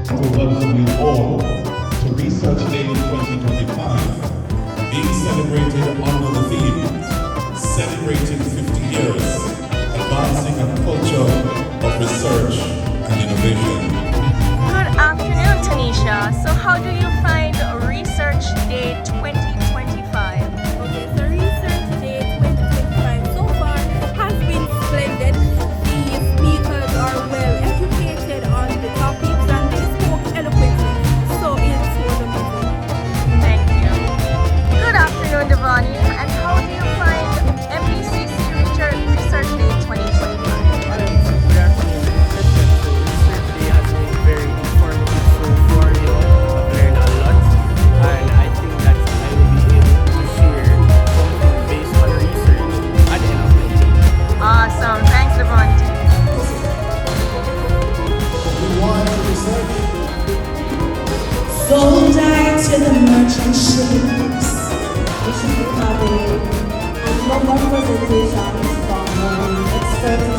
to welcome you all to Research Day 2025, being celebrated under the theme, Celebrating 50 Years, Advancing a Culture of Research and Innovation. Good afternoon, Tanisha. So how do you find Research Day 2025? Okay, so Research Day 2025 so far has been splendid. The speakers are well educated on the topics and they spoke eloquently. So it was amazing. Thank you. Good afternoon, Devani. And how do you find MBCC Research Day 2025? Good afternoon. So Research Day has been very informative so far. I've learned a lot, and I think that I will be able to share something based on research at the end of my day. Awesome. Thanks, Devani. Sold out to the merchant ships, which is having a number of presentations from experts